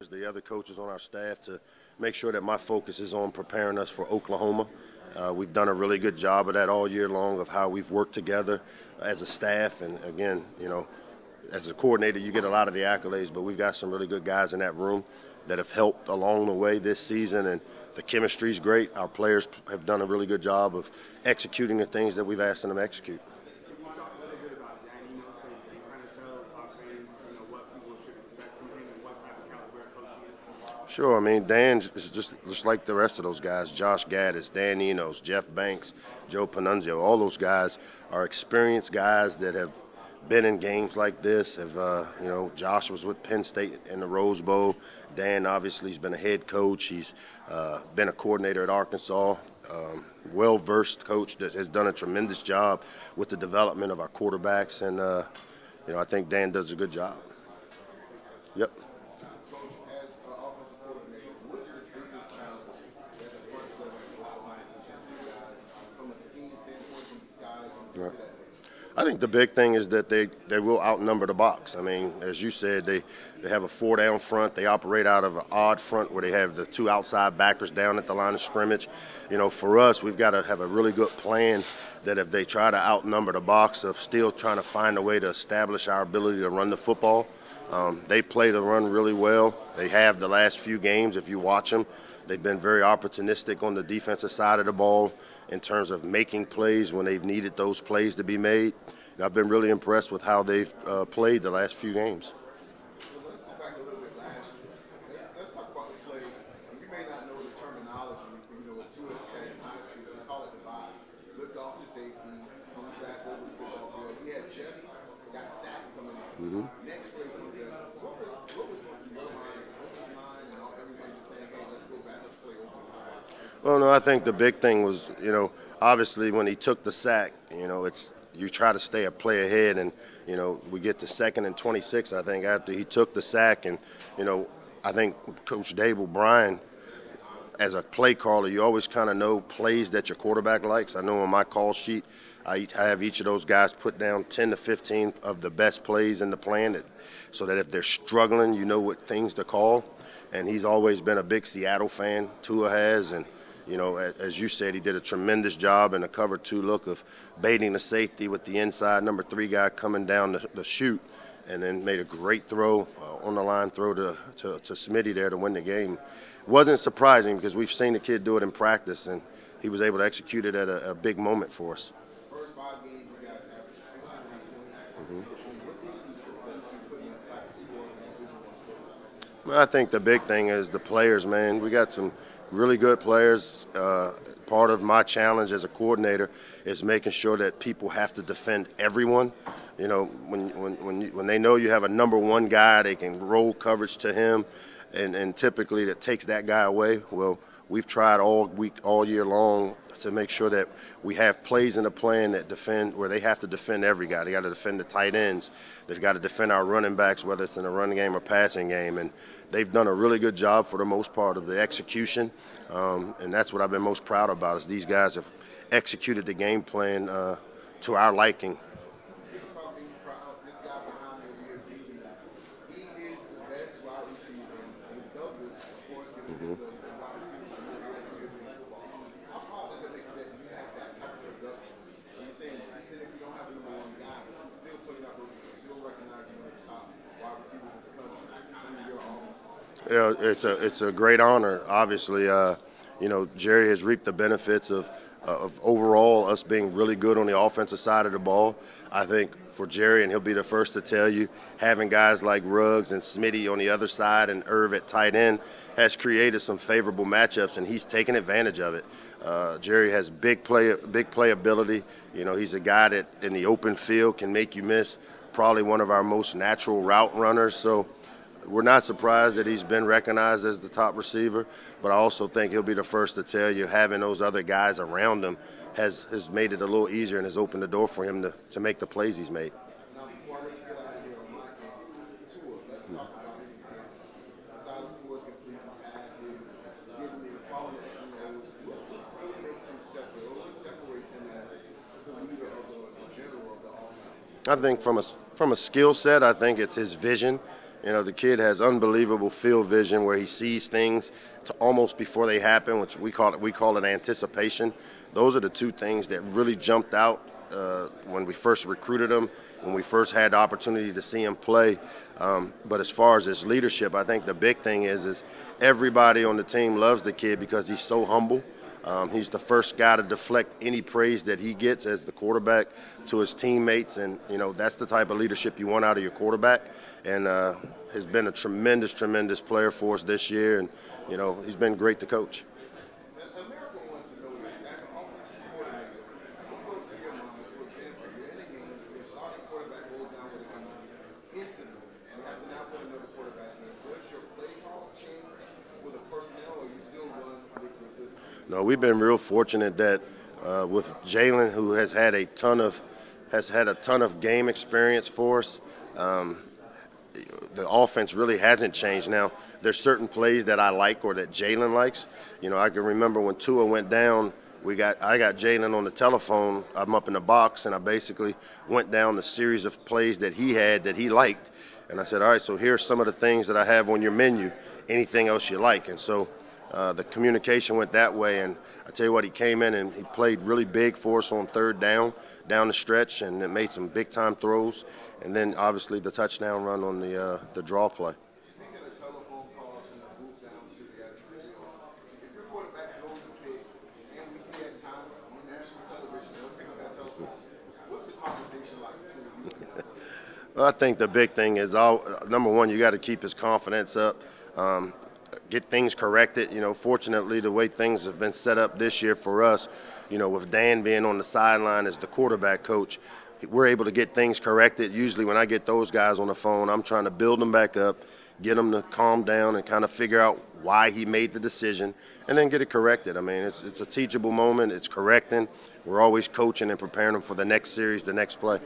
the other coaches on our staff to make sure that my focus is on preparing us for Oklahoma. We've done a really good job of that all year long, of how we've worked together as a staff. And again, as a coordinator, you get a lot of the accolades, but we've got some really good guys in that room that have helped along the way this season, and the chemistry's great. Our players have done a really good job of executing the things that we've asked them to execute. Can you talk a little bit about Danny, so you can kind of tell our fans, what people should expect from him and what type of caliber coach he is? Sure. I mean, Dan is just like the rest of those guys. Josh Gaddis, Dan Enos, Jeff Banks, Joe Panunzio. All those guys are experienced guys that have been in games like this. Josh was with Penn State in the Rose Bowl. Dan obviously has been a head coach. He's been a coordinator at Arkansas. Well-versed coach that has done a tremendous job with the development of our quarterbacks, and I think Dan does a good job. Yep. Right. I think the big thing is that they will outnumber the box. I mean, as you said, they have a 4-down front. They operate out of an odd front where they have the 2 outside backers down at the line of scrimmage. For us, we've got to have a really good plan that if they try to outnumber the box, of still trying to find a way to establish our ability to run the football. They play the run really well. They have the last few games. If you watch them, they've been very opportunistic on the defensive side of the ball in terms of making plays when they've needed those plays to be made. And I've been really impressed with how they've played the last few games. So let's go back a little bit last year. Let's talk about the play. You may not know the terminology, with Tua in high school, we call it the vibe. Looks off the safety, comes back over the football field. We had just got sacked coming in. Next play comes in. What was your mind, coach's mind, and everybody just saying, hey, let's go back and play overtime? Well, no, I think the big thing was, obviously when he took the sack, you try to stay a play ahead, and we get to 2nd and 26, I think, after he took the sack. And I think Coach Dable Bryan, as a play caller, you always kind of know plays that your quarterback likes. I know on my call sheet I have each of those guys put down 10 to 15 of the best plays in the plan, so that if they're struggling, you know what things to call. And he's always been a big Seattle fan, Tua has, and as you said, he did a tremendous job in the cover 2 look of baiting the safety with the inside number 3 guy coming down the chute, and then made a great throw, on the line throw to Smitty there to win the game. Wasn't surprising because we've seen the kid do it in practice, and he was able to execute it at a big moment for us. First 5 games, you guys averaged 15 points. I think the big thing is the players, man. We got some really good players. Part of my challenge as a coordinator is making sure that people have to defend everyone. When they know you have a number 1 guy, they can roll coverage to him, and typically that takes that guy away. Well, we've tried all year long to make sure that we have plays in the plan that defend, where they have to defend every guy. They got to defend the tight ends. They've got to defend our running backs, whether it's in a running game or passing game. And they've done a really good job for the most part of the execution. And that's what I've been most proud about, is these guys have executed the game plan to our liking. Yeah, it's a great honor. Obviously, Jerry has reaped the benefits of overall us being really good on the offensive side of the ball. I think for Jerry, and he'll be the first to tell you, having guys like Ruggs and Smitty on the other side and Irv at tight end has created some favorable matchups, and he's taken advantage of it. Jerry has big playability. He's a guy that in the open field can make you miss. Probably one of our most natural route runners. So we're not surprised that he's been recognized as the top receiver, but I also think he'll be the first to tell you having those other guys around him has made it a little easier and has opened the door for him to make the plays he's made. Now, before I let you get out of here on my Tua, let's talk about his example. Aside, of course, completing passes, getting the following X and O's, what makes him separate? What separates him as the leader of the general of the offense? I think from a skill set, I think it's his vision. You know, the kid has unbelievable field vision where he sees things to almost before they happen, which we call it anticipation. Those are the two things that really jumped out when we first recruited him, when we first had the opportunity to see him play. But as far as his leadership, I think the big thing is everybody on the team loves the kid because he's so humble. He's the first guy to deflect any praise that he gets as the quarterback to his teammates, and you know that's the type of leadership you want out of your quarterback. And has been a tremendous player for us this year, and you know he's been great to coach. America wants to know this. As an offensive coordinator, what goes through your mind? For example, you're in a game, your starting quarterback goes down with an injury instantly, and you have to now put another quarterback in. Does your play call change with the personnel, or you still run with your system? No, we've been real fortunate that with Jalen, who has had a ton of game experience for us. The offense really hasn't changed. Now, there's certain plays that I like or that Jalen likes. You know, I can remember when Tua went down, I got Jalen on the telephone. I'm up in the box, and I basically went down the series of plays that he had that he liked. And I said, all right, so here's some of the things that I have on your menu. Anything else you like? And so the communication went that way. And I tell you what, he came in and he played really big for us on third down the stretch, and it made some big-time throws. And then, obviously, the touchdown run on the draw play. Speaking of telephone calls from the booth down to the actual field, if your quarterback throws a pick, and we see at times on national television, they'll pick up that telephone, what's the conversation like between you and that person? Well, I think the big thing is, number one, you got to keep his confidence up. Get things corrected. You know, fortunately, the way things have been set up this year for us, you know, with Dan being on the sideline as the quarterback coach, we're able to get things corrected. Usually when I get those guys on the phone, I'm trying to build them back up, get them to calm down and kind of figure out why he made the decision, and then get it corrected. I mean, it's a teachable moment. It's correcting. We're always coaching and preparing them for the next series, the next play.